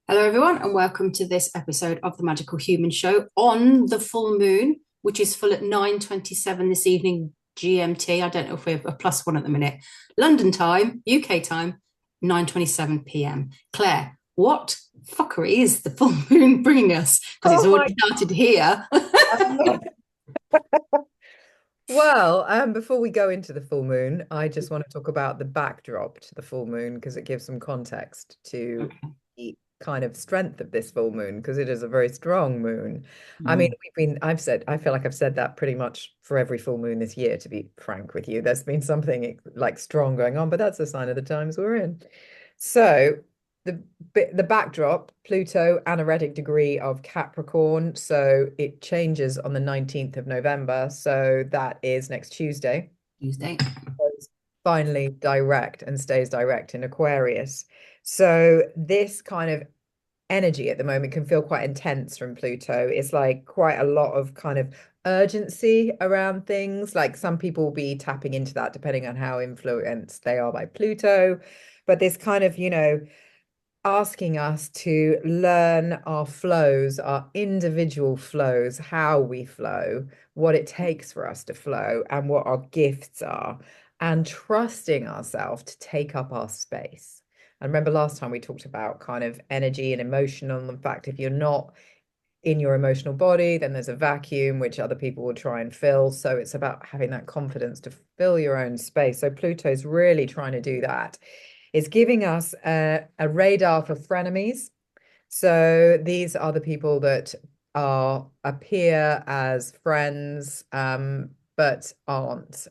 Hello, everyone, and welcome to this episode of the Magical Human Show on the full moon, which is full at 9:27 this evening GMT. I don't know if we have a plus one at the minute. London time, UK time, 9:27 p.m. Claire, what fuckery is the full moon bringing us? Because it's Oh my already started here. God. Well, before we go into the full moon, I just want to talk about the backdrop to the full moon because it gives some context to Okay. the kind of strength of this full moon because it is a very strong moon. I mean, Mm. I feel like I've said that pretty much for every full moon this year, to be frank with you. There's been something like strong going on, but that's a sign of the times we're in. So the the backdrop, Pluto, anaretic degree of Capricorn. So it changes on the 19th of November. So that is next Tuesday. Tuesday. Goes finally direct and stays direct in Aquarius. So this kind of energy at the moment can feel quite intense from Pluto. It's like quite a lot of kind of urgency around things. Like some people will be tapping into that depending on how influenced they are by Pluto. But this kind of, asking us to learn our flows, our individual flows, how we flow, what it takes for us to flow, and what our gifts are, and trusting ourselves to take up our space. And remember last time we talked about kind of energy and emotional. In fact, if you're not in your emotional body, then there's a vacuum which other people will try and fill. So it's about having that confidence to fill your own space. So Pluto's really trying to do that. It's giving us a radar for frenemies. So these are the people that are appear as friends, but aren't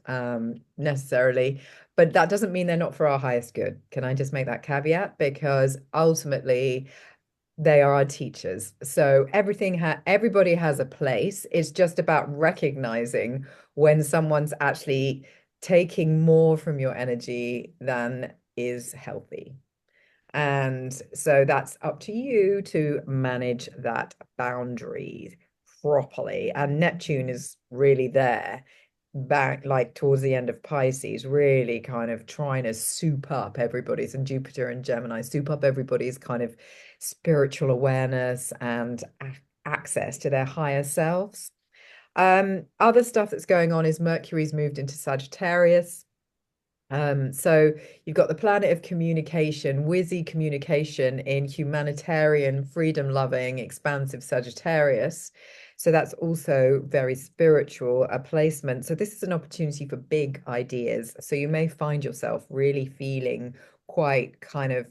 necessarily. But that doesn't mean they're not for our highest good. Can I just make that caveat? Because ultimately, they are our teachers. So everybody has a place. It's just about recognizing when someone's actually taking more from your energy than is healthy. And so that's up to you to manage that boundary properly. And Neptune is really there back like towards the end of Pisces, really kind of trying to soup up everybody's, and Jupiter and Gemini soup up everybody's kind of spiritual awareness and access to their higher selves. Other stuff that's going on is Mercury's moved into Sagittarius. So you've got the planet of communication, whizzy communication in humanitarian, freedom-loving, expansive Sagittarius. So that's also very spiritual, a placement. So this is an opportunity for big ideas. So you may find yourself really feeling quite kind of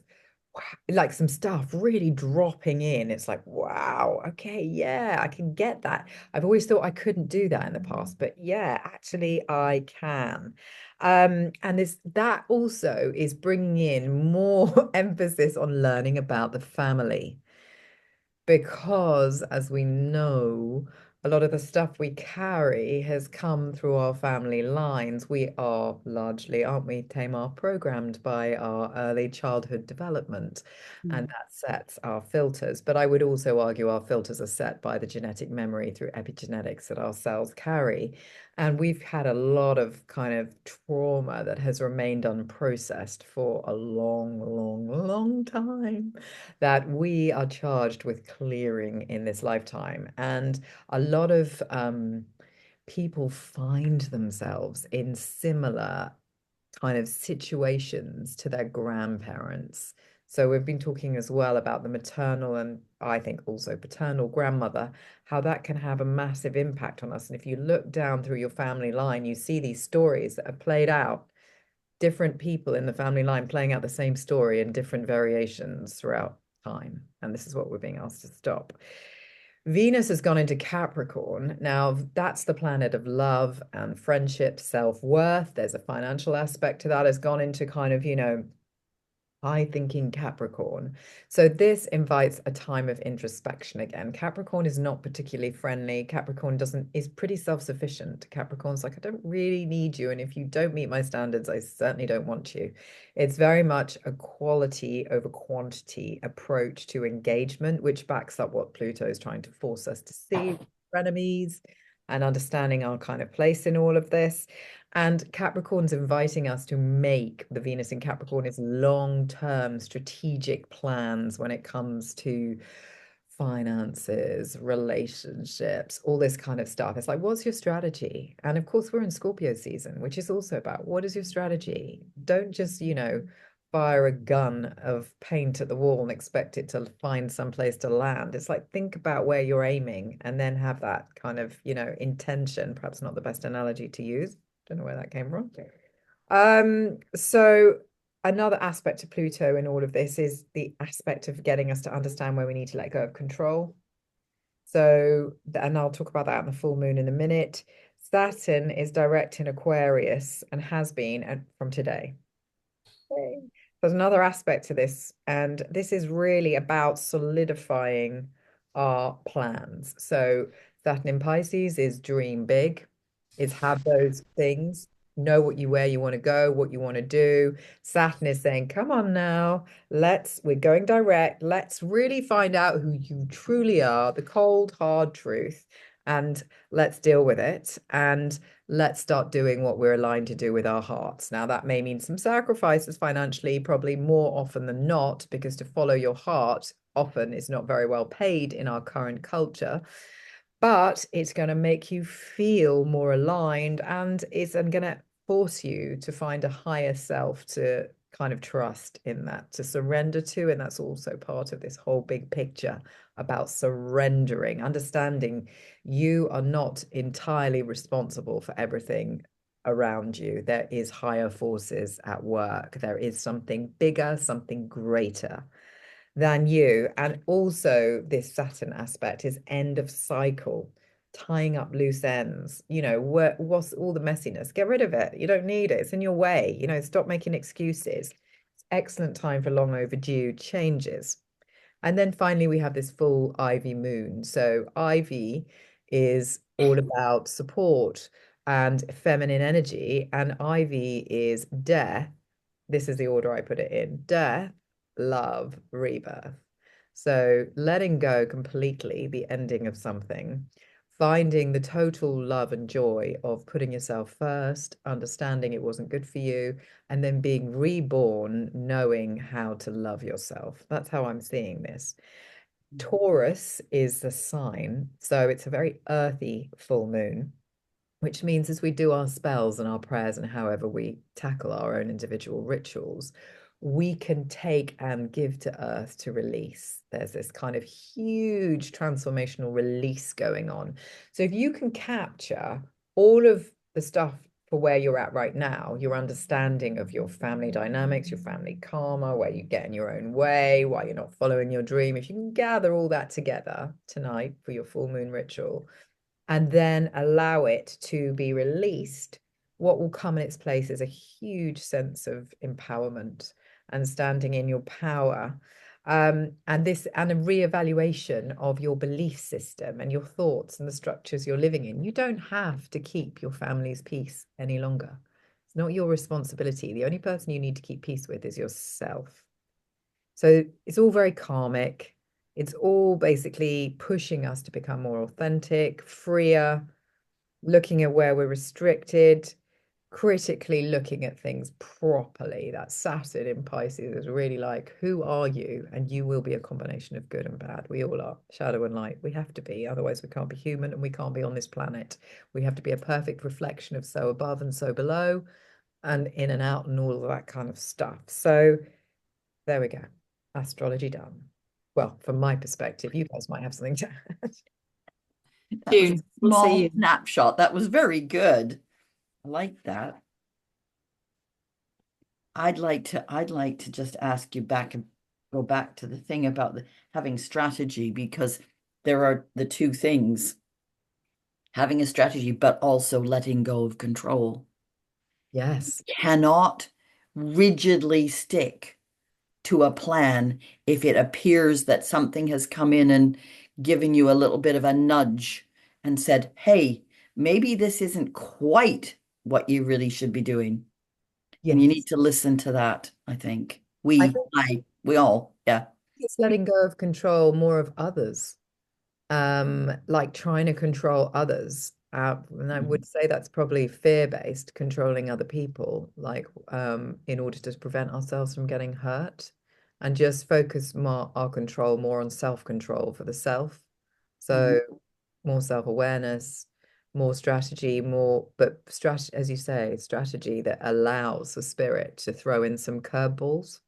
like some stuff really dropping in. It's like, wow, okay, yeah, I can get that. I've always thought I couldn't do that in the past, but yeah, actually I can. And this that also is bringing in more emphasis on learning about the family because, as we know, a lot of the stuff we carry has come through our family lines. We are largely, aren't we, Tamar, programmed by our early childhood development, and Mm. that sets our filters. But I would also argue our filters are set by the genetic memory through epigenetics that our cells carry. And we've had a lot of kind of trauma that has remained unprocessed for a long, long, long time that we are charged with clearing in this lifetime. And a lot of people find themselves in similar kind of situations to their grandparents. So we've been talking as well about the maternal and I think also paternal grandmother, how that can have a massive impact on us. And if you look down through your family line, you see these stories that have played out, different people in the family line playing out the same story in different variations throughout time. And this is what we're being asked to stop. Venus has gone into Capricorn. Now, that's the planet of love and friendship, self-worth. There's a financial aspect to that, has gone into kind of, high thinking Capricorn. So this invites a time of introspection again. Capricorn is not particularly friendly. Capricorn doesn't is pretty self-sufficient. Capricorn's like, I don't really need you. And if you don't meet my standards, I certainly don't want you. It's very much a quality over quantity approach to engagement, which backs up what Pluto is trying to force us to see, frenemies, and understanding our kind of place in all of this. And Capricorn's inviting us to make the Venus in Capricorn is long-term strategic plans when it comes to finances, relationships, all this kind of stuff. It's like, what's your strategy? And of course, we're in Scorpio season, which is also about what is your strategy? Don't just, fire a gun of paint at the wall and expect it to find some place to land. It's like, think about where you're aiming and then have that kind of, intention. Perhaps not the best analogy to use. Don't know where that came from. So another aspect of Pluto in all of this is the aspect of getting us to understand where we need to let go of control. So, and I'll talk about that in the full moon in a minute. Saturn is direct in Aquarius and has been from today. Okay. There's another aspect to this, and this is really about solidifying our plans. So Saturn in Pisces is dream big, is have those things, know where you want to go, what you want to do. Saturn is saying, come on now, we're going direct. Let's really find out who you truly are, the cold, hard truth, and let's deal with it. And let's start doing what we're aligned to do with our hearts. Now, that may mean some sacrifices financially, probably more often than not, because to follow your heart often is not very well paid in our current culture. But it's going to make you feel more aligned, and it's going to force you to find a higher self to kind of trust in that, to surrender to. And that's also part of this whole big picture about surrendering, understanding you are not entirely responsible for everything around you. There is higher forces at work. There is something bigger, something greater than you. And also this Saturn aspect is end of cycle, tying up loose ends. What's all the messiness? Get rid of it. You don't need it. It's in your way. Stop making excuses. It's excellent time for long overdue changes. And then finally, we have this full Ivy moon. So Ivy is all about support and feminine energy, and Ivy is death. This is the order I put it in: death, love, rebirth. So letting go completely, the ending of something, finding the total love and joy of putting yourself first, understanding it wasn't good for you, and then being reborn, knowing how to love yourself. That's how I'm seeing this. Taurus is the sign, so it's a very earthy full moon, which means as we do our spells and our prayers and however we tackle our own individual rituals, we can take and give to earth to release. There's this kind of huge transformational release going on. So if you can capture all of the stuff for where you're at right now, your understanding of your family dynamics, your family karma, where you get in your own way, why you're not following your dream, if you can gather all that together tonight for your full moon ritual, and then allow it to be released, what will come in its place is a huge sense of empowerment and standing in your power. And a reevaluation of your belief system and your thoughts and the structures you're living in. You don't have to keep your family's peace any longer. It's not your responsibility. The only person you need to keep peace with is yourself. So it's all very karmic. It's all basically pushing us to become more authentic, freer, looking at where we're restricted, critically looking at things properly. That Saturn in Pisces is really like, who are you? And you will be a combination of good and bad. We all are, shadow and light. We have to be, otherwise we can't be human and we can't be on this planet. We have to be a perfect reflection of so above and so below and in and out and all of that kind of stuff. So there we go. Astrology done. Well, from my perspective, you guys might have something to add. That was a June, we'll see small you. snapshot. That was very good. I like that. I'd like to just ask you back and go back to the thing about having strategy, because there are the two things, having a strategy, but also letting go of control. Yes. Cannot rigidly stick to a plan if it appears that something has come in and given you a little bit of a nudge and said, hey, maybe this isn't quite what you really should be doing. And you need Yes. to listen to that, I think. I think We all, yeah. it's letting go of control more of others, like trying to control others And I would say that's probably fear-based, controlling other people, like in order to prevent ourselves from getting hurt, and just focus our control more on self-control for the self. So more self-awareness, more strategy, but strategy, as you say, strategy that allows the spirit to throw in some curveballs.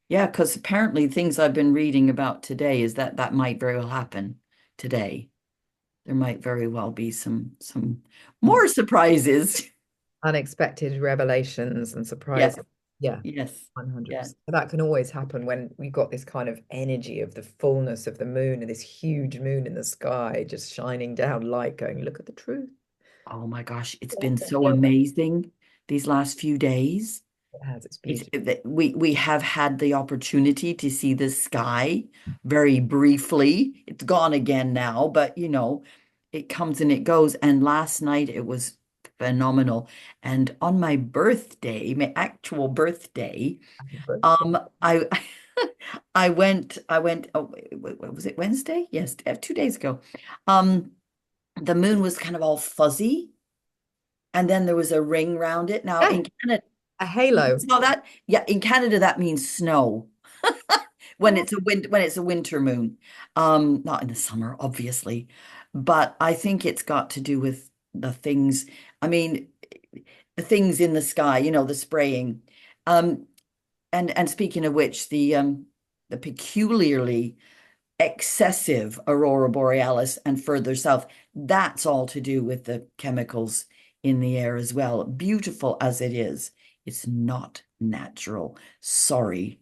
Yeah, because apparently things I've been reading about today is that that might very well happen today. There might very well be some more surprises. Unexpected revelations and Yes, surprises. Yeah, yes, yeah. 100%. That can always happen when we got this kind of energy of the fullness of the moon and this huge moon in the sky just shining down light, going, look at the truth. Oh my gosh, it's been so amazing these last few days. It has, it's It's beautiful. we have had the opportunity to see the sky very briefly. It's gone again now, but you know, it comes and it goes. And last night it was phenomenal. And on my birthday, my actual birthday, Happy birthday. I I went, oh, what was it, Wednesday? Yes, 2 days ago. Um, the moon was kind of all fuzzy, and then there was a ring round it. Now Yeah, in Canada, a you halo. saw that? Yeah, in Canada that means snow when it's a winter moon. Not in the summer, obviously, but I think it's got to do with the things. I mean, the things in the sky, you know, the spraying. Um, and speaking of which, the peculiarly excessive aurora borealis and further south, that's all to do with the chemicals in the air as well. Beautiful as it is, it's not natural. Sorry.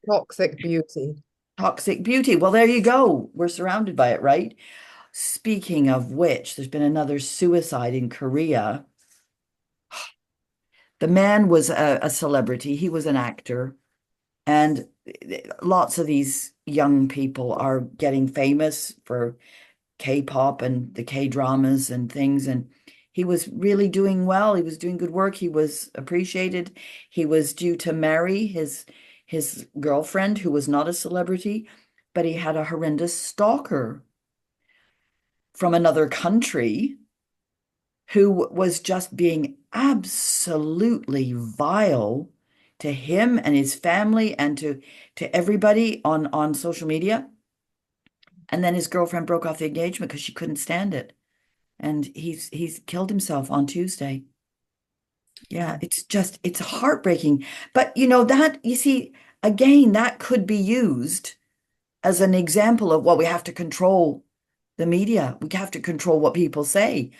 Toxic beauty. Toxic beauty. Well, there you go. We're surrounded by it, right? Speaking of which, there's been another suicide in Korea. The man was a celebrity. He was an actor. And lots of these young people are getting famous for K-pop and the K-dramas and things. And he was really doing well. He was doing good work. He was appreciated. He was due to marry his girlfriend, who was not a celebrity, but he had a horrendous stalker from another country who was just being absolutely vile to him and his family and to everybody on social media. And then his girlfriend broke off the engagement because she couldn't stand it. And he's killed himself on Tuesday. Yeah, it's heartbreaking. But you know that you see again that could be used as an example of what we have to control the media. We have to control what people say.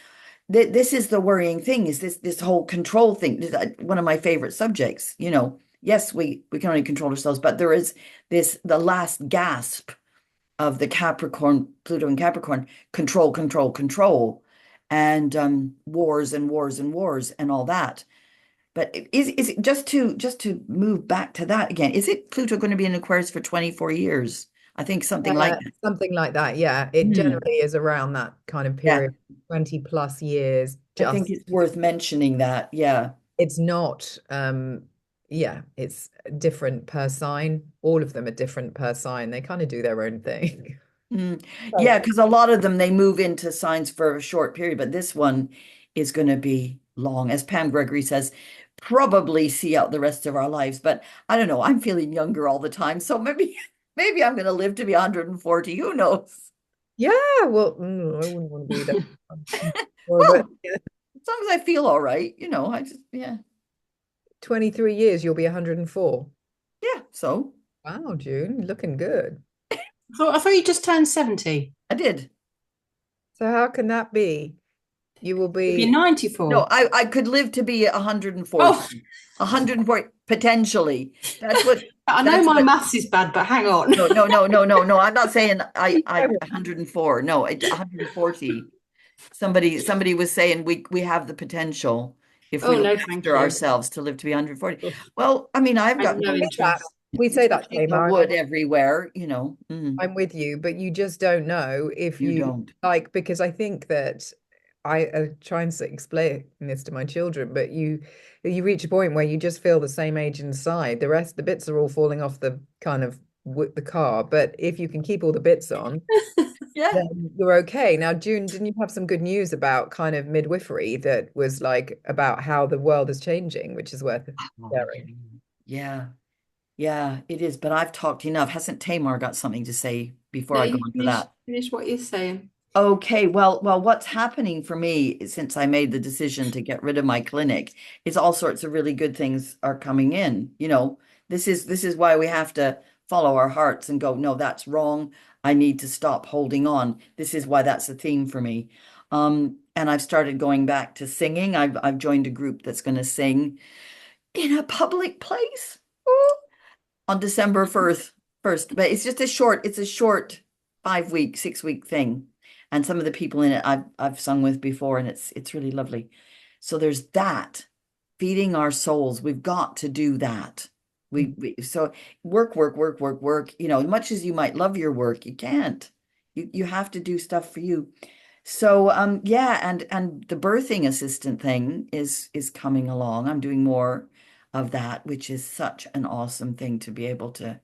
This is the worrying thing is this whole control thing. One of my favorite subjects, you know. Yes, we can only control ourselves, but there is the last gasp of the Capricorn, Pluto and Capricorn, control, control, control, and wars and wars and wars and all that. But is it just to move back to that again? Is it Pluto going to be in Aquarius for 24 years? I think something like that. Something like that. Yeah, it Hmm. generally is around that kind of Yeah, period, 20 plus years. I think Just it's worth mentioning that. Yeah. it's not yeah, it's different per sign. All of them are different per sign. They kind of do their own thing. Mm. So, Yeah, because a lot of them they move into signs for a short period, but this one is going to be long, as Pam Gregory says, probably see out the rest of our lives. But I don't know, I'm feeling younger all the time, so maybe I'm going to live to be 140. Who knows? yeah, well, I wouldn't want to be that. But Well, as long as I feel all right, you know, I just yeah. 23 years, you'll be 104. Yeah, so Wow, June, looking good. I thought you just turned 70. I did. So how can that be? You will You'll be be, No, 94. I could live to be 140. Oh, 140 potentially. That's what I know that's my what maths is bad, but hang on. No, no, no, no, no, no. I'm not saying I 104. No, 140. Somebody was saying we have the potential if we Oh, look no, thank after you. ourselves to live to be 140. Well, I mean, I've I have got no no that. interest. We say that, no Tamar, wood everywhere, you know. I'm with you, but you just don't know if You you don't. like, because I think that I try and explain this to my children, but you reach a point where you just feel the same age inside. The rest, the bits are all falling off the kind of the car. But if you can keep all the bits on, Yeah. then you're okay. Now, June, didn't you have some good news about kind of midwifery that was like about how the world is changing, which is worth Oh, sharing? yeah. Yeah, it is. But I've talked enough. Hasn't Tamar got something to say before No, I go you on to finish that? finish what you're saying. Okay, well, what's happening for me since I made the decision to get rid of my clinic is all sorts of really good things are coming in. This is why we have to follow our hearts and go, no, that's wrong. I need to stop holding on. This is why that's a theme for me. And I've started going back to singing. I've joined a group that's going to sing in a public place. Ooh, on December 1st. But it's a short 5 week, 6 week thing. And some of the people in it I've sung with before, and it's really lovely. So there's that, feeding our souls. We've got to do that. So work, work, work, work, work. As much as you might love your work, you can't. You have to do stuff for you. So yeah, and the birthing assistant thing is coming along. I'm doing more of that, which is such an awesome thing to be able to,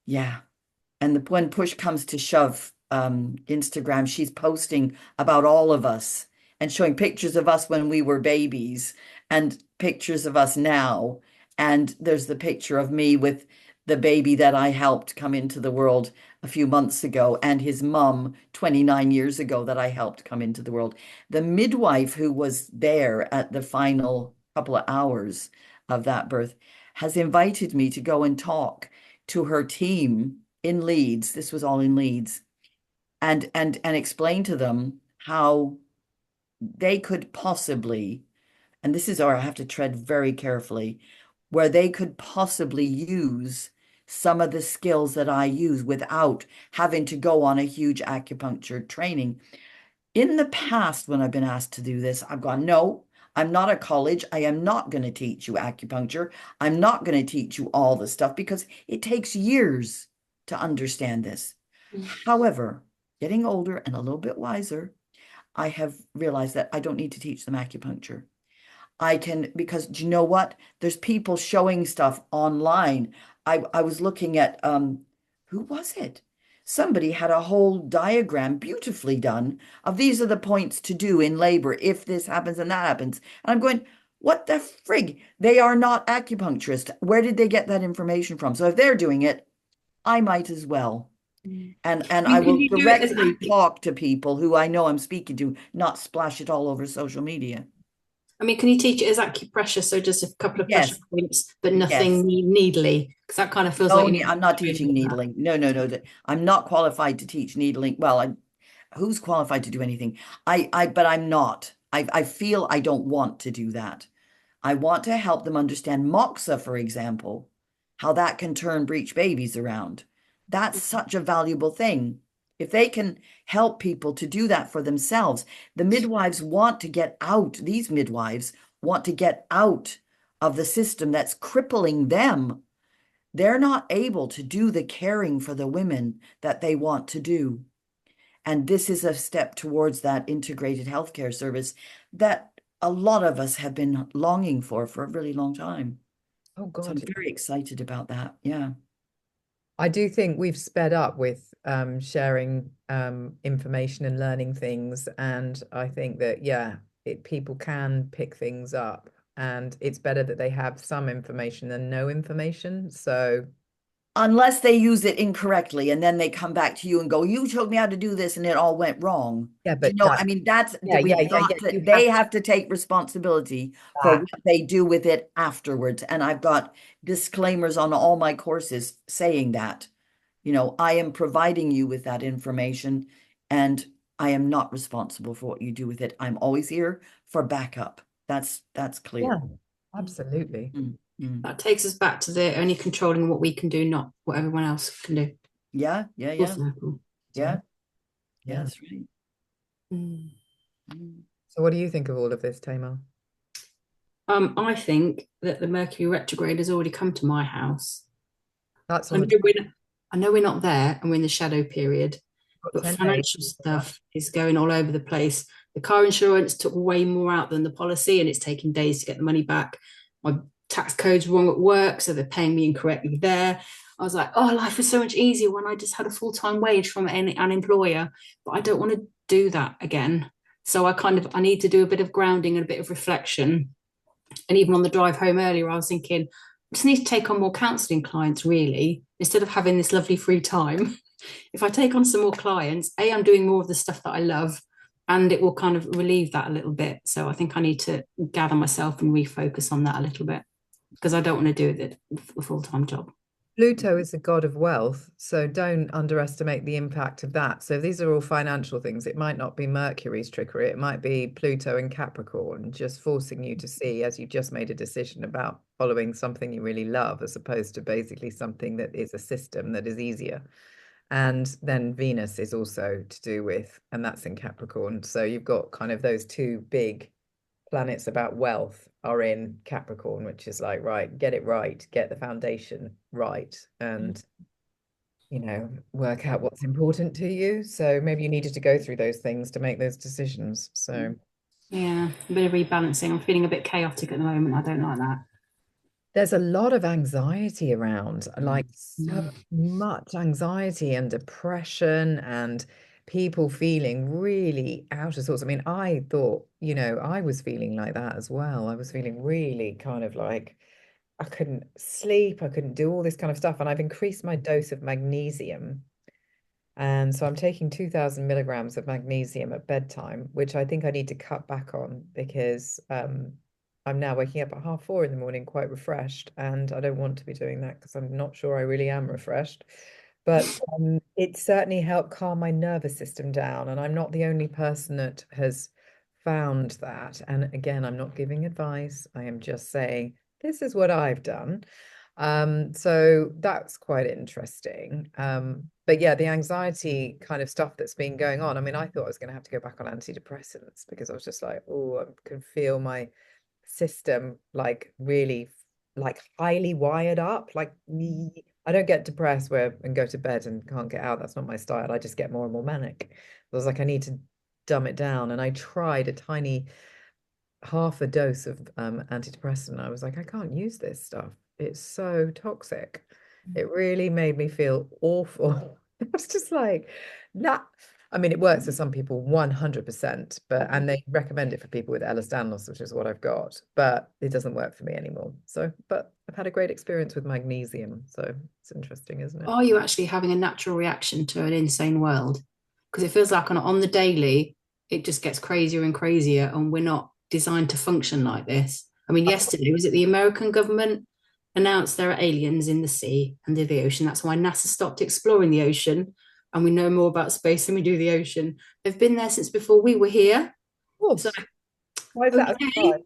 yeah. And when push comes to shove, Instagram, she's posting about all of us and showing pictures of us when we were babies and pictures of us now. And there's the picture of me with the baby that I helped come into the world a few months ago, and his mum 29 years ago that I helped come into the world. The midwife who was there at the final couple of hours of that birth has invited me to go and talk to her team in Leeds. This was all in Leeds, and explain to them how they could possibly, and this is where I have to tread very carefully, where they could possibly use some of the skills that I use without having to go on a huge acupuncture training. In the past, when I've been asked to do this, I've gone, no, I'm not a college. I am not going to teach you acupuncture. I'm not going to teach you all the stuff because it takes years to understand this. Mm. However, getting older and a little bit wiser, I have realized that I don't need to teach them acupuncture. I can, because do you know what? There's people showing stuff online. I was looking at who was it? Somebody had a whole diagram beautifully done of these are the points to do in labor if this happens and that happens. And I'm going, what the frig? They are not acupuncturists. Where did they get that information from? So if they're doing it, I might as well. Mm. And I I mean, can will you do it as directly talk to people who I know I'm speaking to, not splash it all over social media. I mean, can you teach it as acupressure? So just a couple of pressure Yes, points, but yes. nothing needly, because that kind of feels like No, you need I'm not training teaching in that. needling. No, no, no. I'm not qualified to teach needling. Well, who's qualified to do anything? But I'm not. I feel I don't want to do that. I want to help them understand moxa, for example, how that can turn breech babies around. That's such a valuable thing. If they can help people to do that for themselves, the midwives want to get out, these midwives want to get out of the system that's crippling them. They're not able to do the caring for the women that they want to do. And this is a step towards that integrated healthcare service that a lot of us have been longing for a really long time. Oh So I'm God. very excited about that. Yeah. I do think we've sped up with sharing information and learning things. And I think that, yeah, people can pick things up. And it's better that they have some information than no information. So, Unless they use it incorrectly and then they come back to you and go, you told me how to do this and it all went wrong. yeah, Do you but know, I mean, that's yeah, that yeah, we've yeah, got yeah. to, You they have have to take responsibility for that. what they do with it afterwards. And I've got disclaimers on all my courses saying that, I am providing you with that information and I am not responsible for what you do with it. I'm always here for backup. That's Yeah, clear. absolutely. Mm, mm. That takes us back to the only controlling what we can do, not what everyone else can do. Yeah, yeah, Full yeah, circle. yeah, yeah, Yeah. that's right. Mm. Mm. So what do you think of all of this, Tamar? I think that the Mercury retrograde has already come to my house. That's I on the know I know we're not there and we're in the shadow period, but 10 days. financial stuff is going all over the place. The car insurance took way more out than the policy, and it's taking days to get the money back. My tax code's wrong at work, so they're paying me incorrectly there. I was like, oh, life was so much easier when I just had a full-time wage from an employer, but I don't want to do that again. So I need to do a bit of grounding and a bit of reflection. And even on the drive home earlier, I was thinking, I just need to take on more counselling clients, really, instead of having this lovely free time. If I take on some more clients, I'm doing more of the stuff that I love, and it will kind of relieve that a little bit. So I think I need to gather myself and refocus on that a little bit, because I don't want to do the full-time job. Pluto is the god of wealth, so don't underestimate the impact of that. So these are all financial things. It might not be Mercury's trickery. It might be Pluto and Capricorn just forcing you to see, as you just made a decision about following something you really love, as opposed to basically something that is a system that is easier. And then Venus is also to do with, and that's in Capricorn. So you've got kind of those two big planets about wealth are in Capricorn, which is like, right, get it right, get the foundation right, and work out what's important to you. So maybe you needed to go through those things to make those decisions. So yeah, a bit of rebalancing. I'm feeling a bit chaotic at the moment. I don't like that. there's a lot of anxiety around, like so Mm. much anxiety and depression and people feeling really out of sorts. I mean, I thought, I was feeling like that as well. I was feeling really kind of like I couldn't sleep, I couldn't do all this kind of stuff. And I've increased my dose of magnesium. And so I'm taking 2000 milligrams of magnesium at bedtime, which I think I need to cut back on because I'm now waking up at 4:30 in the morning quite refreshed. And I don't want to be doing that because I'm not sure I really am refreshed. But it certainly helped calm my nervous system down. And I'm not the only person that has found that. And again, I'm not giving advice. I am just saying, this is what I've done. So that's quite interesting. But yeah, the anxiety kind of stuff that's been going on. I mean, I thought I was going to have to go back on antidepressants because I was just like, oh, I can feel my system like really like highly wired up. Like I don't get depressed and go to bed and can't get out. That's not my style. I just get more and more manic. I was like, I need to dumb it down. And I tried a tiny half a dose of antidepressant. I was like, I can't use this stuff. It's so toxic. It really made me feel awful. I was just like, nah. I mean, it works for some people 100%, and they recommend it for people with Ehlers-Danlos, which is what I've got, but it doesn't work for me anymore. So, but I've had a great experience with magnesium. So it's interesting, isn't it? Are you actually having a natural reaction to an insane world? Because it feels like on the daily, it just gets crazier and crazier, and we're not designed to function like this. I mean, yesterday, was it the American government announced there are aliens in the sea and in the ocean? That's why NASA stopped exploring the ocean, and we know more about space than we do the ocean. They've been there since before we were here. Of So, course. Why is that a okay, surprise?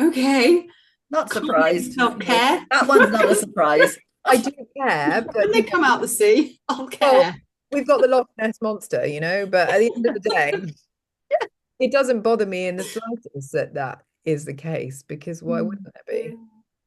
okay. Not Can't they surprised. self-care? That one's not a surprise. I do care, but When they come out the sea, I'll care. we've got the Loch Ness monster, but at the end of the day, it doesn't bother me in the slightest that that is the case because why wouldn't it be?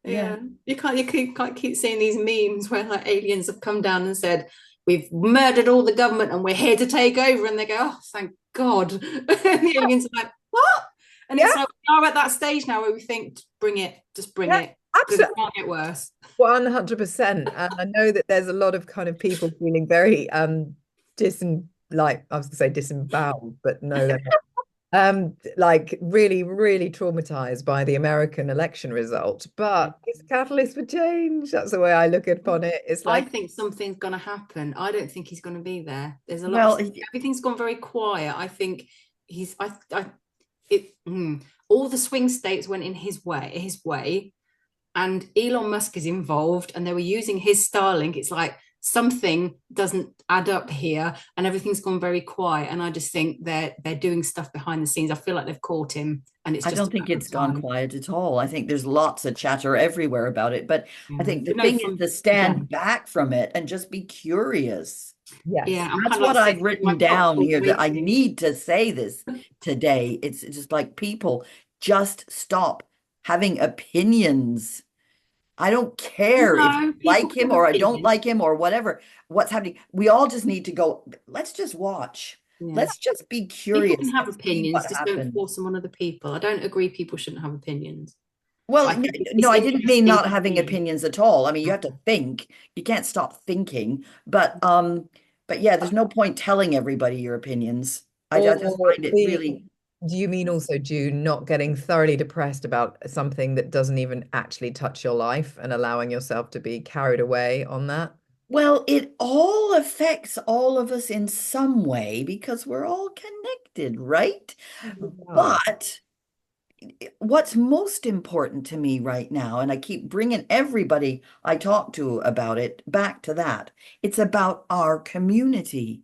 Yeah. You can't keep seeing these memes where like aliens have come down and said, we've murdered all the government and we're here to take over. And they go, oh, thank God. And the aliens are like, what? And it's like, we are at that stage now where we think, bring it, just bring it. Because it can't get worse. 100%. And I know that there's a lot of kind of people feeling very like I was gonna say disemboweled, but no, they're not. Like really, really traumatized by the American election result. But it's a catalyst for change. That's the way I look upon it. It's I like think something's going to happen. I don't think he's going to be there. There's a lot Well, of everything's gone very quiet. I think he's all the swing states went in his way, and Elon Musk is involved, and they were using his Starlink. It's like something doesn't add up here, and everything's gone very quiet. And I just think they're doing stuff behind the scenes. I feel like they've caught him, and it's I just don't think it's gone quiet at all. I think there's lots of chatter everywhere about it. But I think the thing is to stand back from it and just be curious. yes. Yeah, I'm That's kind of what like I've written down here that I need to say this today. It's just like people just stop having opinions. I don't care if No, you people like can him have or I don't opinions. like him or whatever, what's happening. We all just need to go, let's just watch. Yeah. Let's just be People can curious. have Let's see opinions, what just don't happens. force them on other people. I don't agree people shouldn't have opinions. Well, I think no, it's I didn't mean interesting not to having see. opinions at all. I mean, you have to think. You can't stop thinking. But yeah, there's no point telling everybody your opinions. I just Or find it being, really, do you mean also, June, not getting thoroughly depressed about something that doesn't even actually touch your life and allowing yourself to be carried away on that? well, it all affects all of us in some way because we're all connected, right? Yeah. But what's most important to me right now, and I keep bringing everybody I talk to about it back to that, it's about our community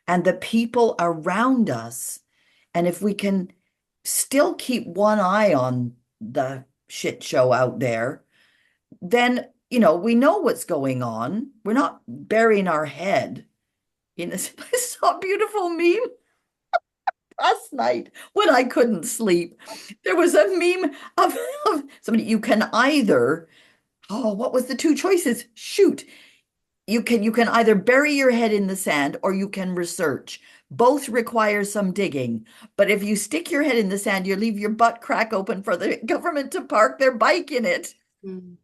and the people around us. And if we can still keep one eye on the shit show out there, then, we know what's going on. We're not burying our head in this. I saw a beautiful meme last night when I couldn't sleep. There was a meme of somebody, you can either, oh, what was the two choices? Shoot. You can either bury your head in the sand or you can research. Both require some digging. But if you stick your head in the sand, you leave your butt crack open for the government to park their bike in it. Mm.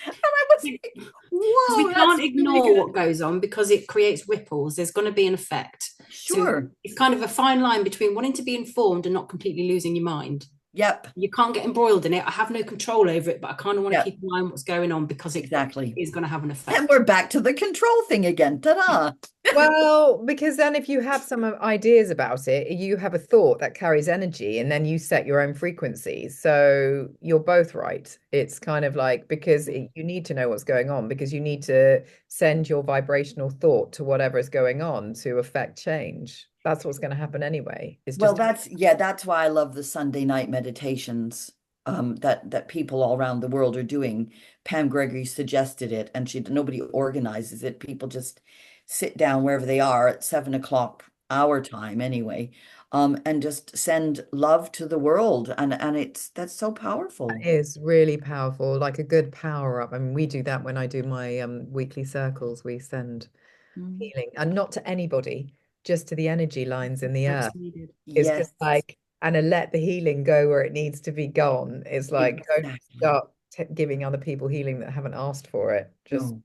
And I was like, Because we whoa, can't that's really ignore what good. goes on because it creates ripples. There's going to be an effect. So Sure. it's kind of a fine line between wanting to be informed and not completely losing your mind. Yep. You can't get embroiled in it. I have no control over it, but I kind of want to Yep. keep an eye on what's going on because it Exactly. is going to have an And effect. we're back to the control thing again. Ta-da. Well, because then if you have some ideas about it, you have a thought that carries energy and then you set your own frequency. So you're both right. It's kind of like because you need to know what's going on because you need to send your vibrational thought to whatever is going on to affect change. That's what's going to happen anyway. It's Well, just that's why I love the Sunday night meditations that people all around the world are doing. Pam Gregory suggested it, and nobody organizes it. People just sit down wherever they are at 7 o'clock our time anyway, and just send love to the world, and that's so powerful. is really powerful, like a good power up. I mean, we do that when I do my weekly circles. We send Mm. healing and not to anybody, just to the energy lines in the earth. That's needed. It's just Yes, like, and to let the healing go where it needs to be gone. It's like, don't exactly. start giving other people healing that haven't asked for it. Just No,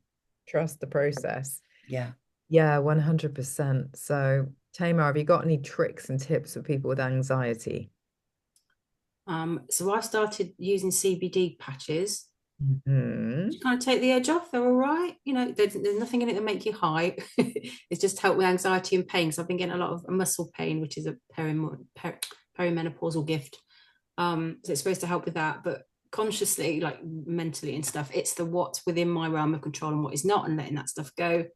trust the process. yeah. Yeah, 100%. So, Tamar, have you got any tricks and tips for people with anxiety? So I started using CBD patches Hmm. to kind of take the edge off. They're all right. There's nothing in it that make you high. It's just helped with anxiety and pain. So I've been getting a lot of muscle pain, which is a perimenopausal gift. So it's supposed to help with that, but consciously, like mentally and stuff, it's the what's within my realm of control and what is not, and letting that stuff go.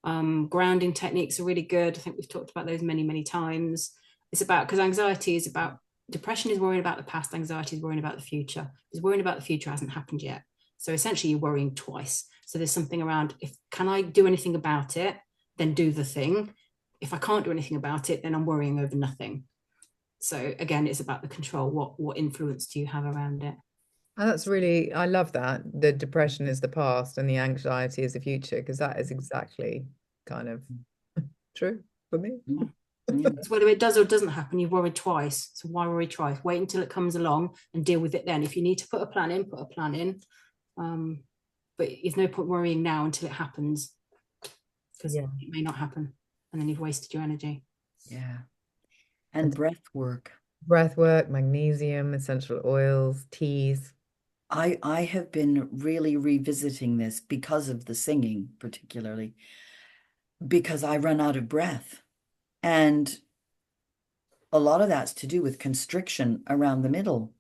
Grounding techniques are really good. I think we've talked about those many, many times. It's about because anxiety is about depression is worrying about the past, anxiety is worrying about the future. Because worrying about the future hasn't happened yet. So essentially, you're worrying twice. So there's something around if can I do anything about it, then do the thing. If I can't do anything about it, then I'm worrying over nothing. So again, it's about the control. What influence do you have around it? Oh, that's really, I love that. The depression is the past and the anxiety is the future, because that is exactly kind of true for me. Mm. Yeah. It's whether it does or doesn't happen, you've worried twice. So why worry twice? Wait until it comes along and deal with it then. If you need to put a plan in, put a plan in. But there's no point worrying now until it happens because Yeah. it may not happen and then you've wasted your energy. Yeah. And breath work. Breath work, magnesium, essential oils, teas. I have been really revisiting this because of the singing, particularly because I run out of breath. And a lot of that's to do with constriction around the middle,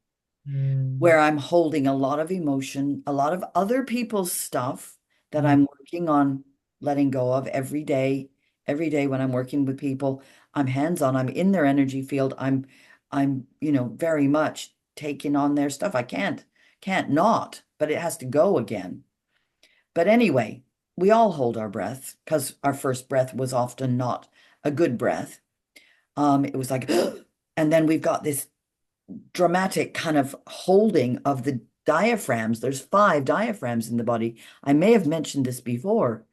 Mm. where I'm holding a lot of emotion, a lot of other people's stuff that Mm. I'm working on letting go of every day. Every day when I'm working with people, I'm hands-on, I'm in their energy field. I'm, very much taking on their stuff. I can't not, but it has to go again. But anyway, we all hold our breath because our first breath was often not a good breath. It was like, and then we've got this dramatic kind of holding of the diaphragms. There's 5 diaphragms in the body. I may have mentioned this before.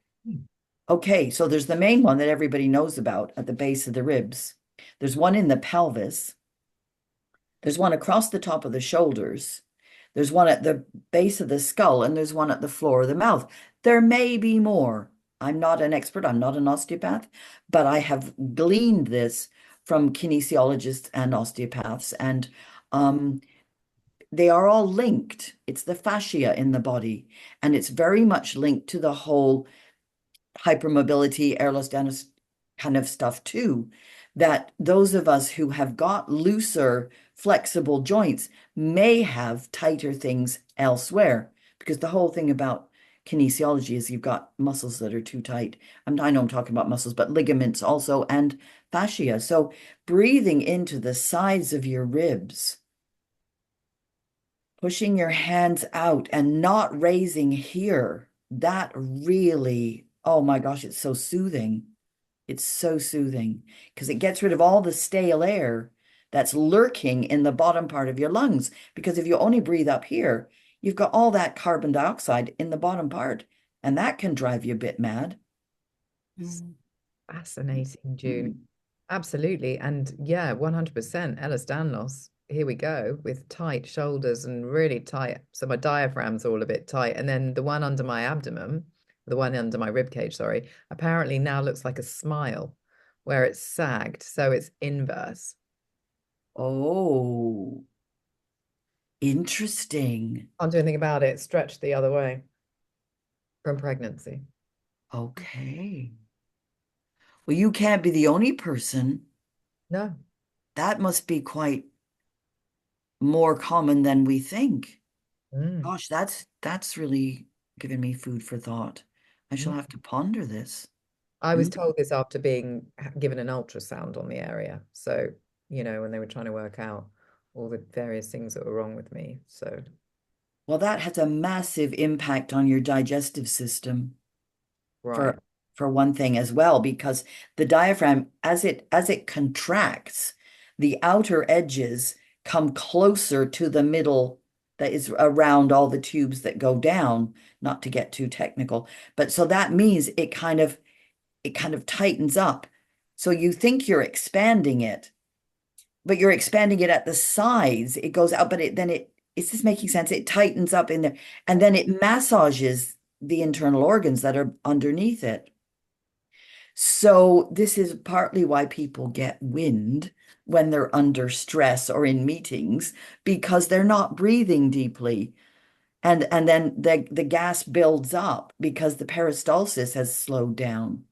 Okay, so there's the main one that everybody knows about at the base of the ribs. There's one in the pelvis. There's one across the top of the shoulders. There's one at the base of the skull, and there's one at the floor of the mouth. There may be more. I'm not an expert, I'm not an osteopath, but I have gleaned this from kinesiologists and osteopaths, and they are all linked. It's the fascia in the body, and it's very much linked to the whole hypermobility, Ehlers-Danlos kind of stuff too, that those of us who have got looser, flexible joints may have tighter things elsewhere, because the whole thing about kinesiology is you've got muscles that are too tight. I know I'm talking about muscles, but ligaments also, and fascia. So breathing into the sides of your ribs, pushing your hands out and not raising here, that really, oh my gosh, it's so soothing. It's so soothing because it gets rid of all the stale air that's lurking in the bottom part of your lungs. Because if you only breathe up here, you've got all that carbon dioxide in the bottom part, and that can drive you a bit mad. Fascinating, June. Absolutely. And yeah, 100% Ehlers-Danlos. Here we go with tight shoulders and really tight. So my diaphragm's all a bit tight. And then the one under my abdomen, the one under my rib cage, sorry, apparently now looks like a smile where it's sagged. So it's inverse. Oh, interesting. Can't do anything about it. Stretched the other way from pregnancy. Okay. Well, you can't be the only person. No. That must be quite more common than we think. Gosh, that's really given me food for thought. I shall have to ponder this. I was told this after being given an ultrasound on the area. So, you know, when they were trying to work out all the various things that were wrong with me. So, Well, that has a massive impact on your digestive system right. for one thing as well, because the diaphragm, as it contracts, the outer edges come closer to the middle that is around all the tubes that go down, not to get too technical. But so that means it kind of tightens up. So you think you're expanding it, but you're expanding it at the sides. It goes out, but is this making sense? It tightens up in there, and then it massages the internal organs that are underneath it. So this is partly why people get wind when they're under stress or in meetings, because they're not breathing deeply. And then the gas builds up because the peristalsis has slowed down.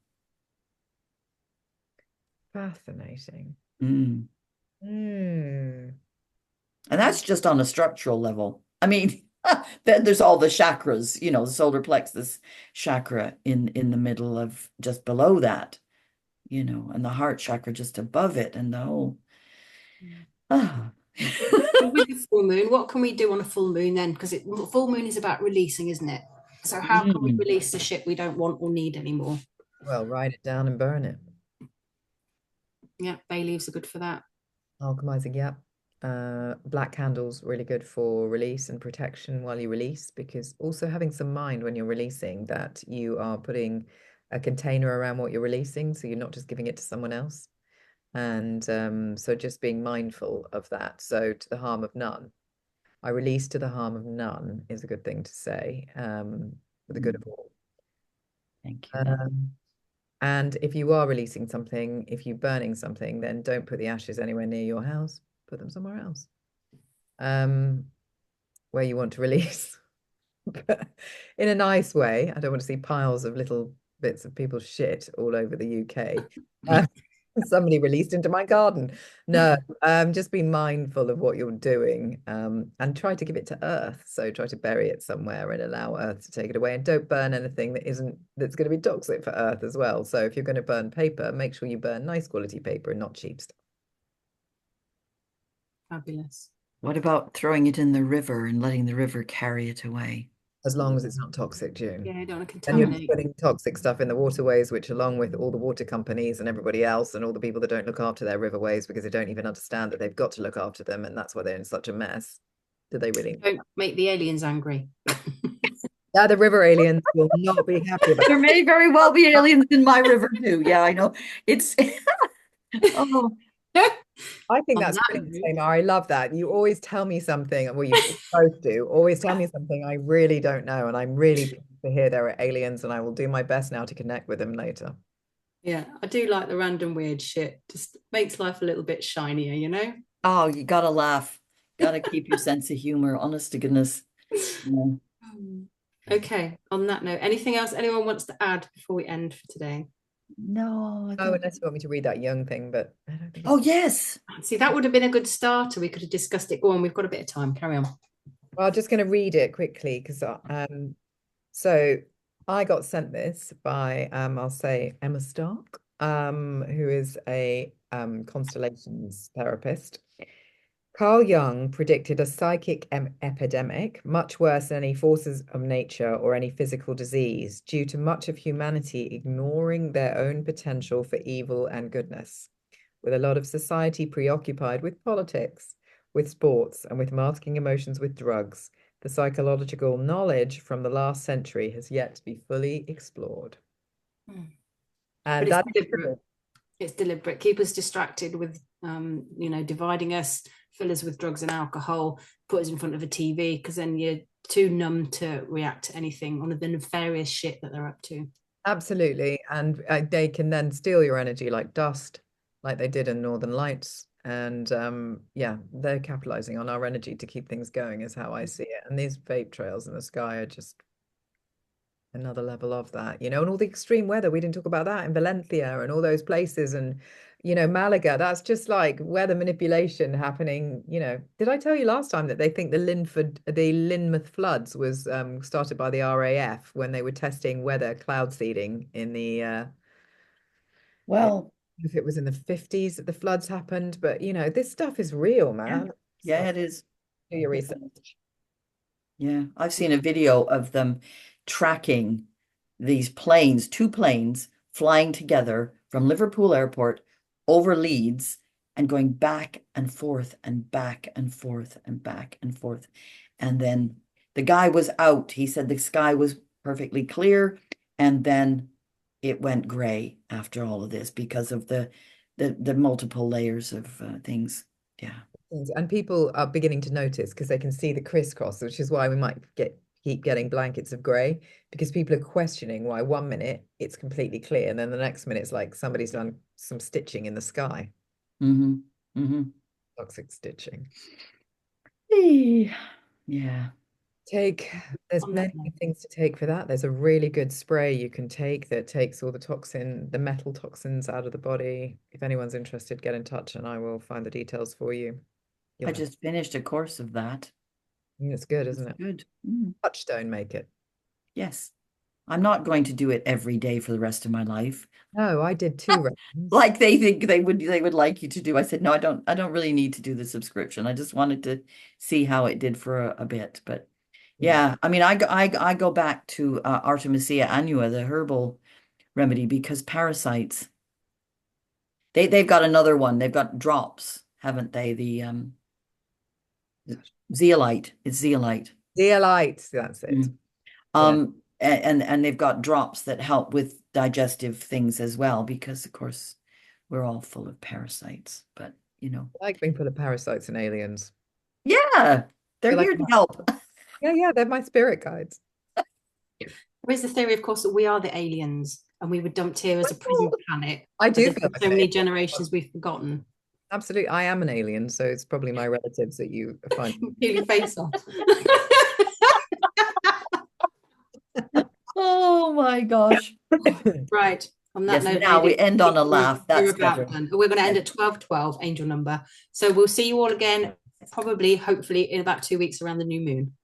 Fascinating. And that's just on a structural level. I mean, then there's all the chakras, you know, the solar plexus chakra in the middle of just below that, you know, and the heart chakra just above it, and the whole. With the full moon, what can we do on a full moon then? Because full moon is about releasing, isn't it? So how can we release the shit we don't want or need anymore? Well, write it down and burn it. Yeah, bay leaves are good for that. Alchemizing, yeah. Black candles really good for release and protection while you release, because also having some mind when you're releasing that you are putting a container around what you're releasing, so you're not just giving it to someone else. And so just being mindful of that. So to the harm of none. I release to the harm of none is a good thing to say, for the good of all. Thank you. And if you are releasing something, if you're burning something, then don't put the ashes anywhere near your house. Put them somewhere else, where you want to release. But in a nice way. I don't want to see piles of little bits of people's shit all over the UK. Somebody released into my garden. No, just be mindful of what you're doing, and try to give it to Earth. So try to bury it somewhere and allow Earth to take it away, and don't burn anything that's going to be toxic for Earth as well. So if you're going to burn paper, make sure you burn nice quality paper and not cheap stuff. Fabulous. What about throwing it in the river and letting the river carry it away? As long as it's not toxic, June. Yeah, I don't want to And you're contaminate. putting toxic stuff in the waterways, which along with all the water companies and everybody else and all the people that don't look after their riverways because they don't even understand that they've got to look after them, and that's why they're in such a mess. Do they really? Don't make the aliens angry. Yeah, the river aliens will not be happy about There may very well be aliens in my river too. Yeah, I know. It's oh, I think On that's that brilliant, note, Tamar. I love that. You always tell me something, well, you both do, always tell me something I really don't know. And I'm really pleased to hear there are aliens, and I will do my best now to connect with them later. yeah, I do like the random weird shit. Just makes life a little bit shinier, you know? Oh, you gotta laugh. Gotta keep your sense of humor, honest to goodness. Yeah. Okay, on that note, anything else anyone wants to add before we end for today? No, I Oh, think. unless you want me to read that young thing, but I don't think Oh, it's. yes. See, that would have been a good starter. We could have discussed it. Go on, we've got a bit of time. Carry on. Well, I'm just going to read it quickly because so I got sent this by I'll say Emma Stark, who is a constellations therapist. Carl Jung predicted a psychic epidemic, much worse than any forces of nature or any physical disease, due to much of humanity ignoring their own potential for evil and goodness, with a lot of society preoccupied with politics, with sports, and with masking emotions with drugs. The psychological knowledge from the last century has yet to be fully explored. But And it's that is deliberate. true. It's deliberate. Keep us distracted with, dividing us, fill us with drugs and alcohol, put us in front of a TV, because then you're too numb to react to anything on the nefarious shit that they're up to. Absolutely. And they can then steal your energy like dust, like they did in Northern Lights. And yeah, they're capitalizing on our energy to keep things going, is how I see it. And these vape trails in the sky are just another level of that, and all the extreme weather. We didn't talk about that in Valencia and all those places. And, Malaga, that's just like weather manipulation happening. Did I tell you last time that they think the Lynmouth floods was started by the RAF when they were testing weather cloud seeding in the Well, if it was in the 50s that the floods happened. But this stuff is real, yeah. man. Yeah, Stuff. it is. Do your Yeah. research. Yeah. I've seen a video of them tracking these planes, two planes flying together from Liverpool Airport over Leeds and going back and forth and back and forth and back and forth. And then the guy was out. He said the sky was perfectly clear. And then it went gray after all of this because of the multiple layers of things. Yeah. And people are beginning to notice because they can see the crisscross, which is why we might keep getting blankets of grey, because people are questioning why 1 minute it's completely clear and then the next minute it's like somebody's done some stitching in the sky. Mm-hmm. Mm-hmm. Toxic stitching. Yeah. There's many things to take for that. There's a really good spray you can take that takes all the metal toxins out of the body. If anyone's interested, get in touch and I will find the details for you. I just finished a course of that. It's good, isn't it? Good. Touchstone make it. Yes. I'm not going to do it every day for the rest of my life. No, I did 2 rounds. Like they think they would like you to do. I said, no, I don't really need to do the subscription. I just wanted to see how it did for a bit. But yeah, I mean, I go back to Artemisia annua, the herbal remedy, because parasites, they've got another one. They've got drops, haven't they? The zeolite. It's zeolite. Zeolite, that's it. Mm. And they've got drops that help with digestive things as well, because of course we're all full of parasites, but I like being full of parasites and aliens. yeah, they're Like here to help. yeah, they're my spirit guides. There is the theory, of course, that we are the aliens and we were dumped here as a prison planet. I do There's feel so many generations we've forgotten. absolutely. I am an alien, so it's probably my relatives that you find. Peel your face off. Oh my gosh. Right. On that Yes, note, now we ladies, end on a laugh. we're That's about better. done. We're going to end at 12:12, angel number. So we'll see you all again, probably, hopefully, in about 2 weeks around the new moon.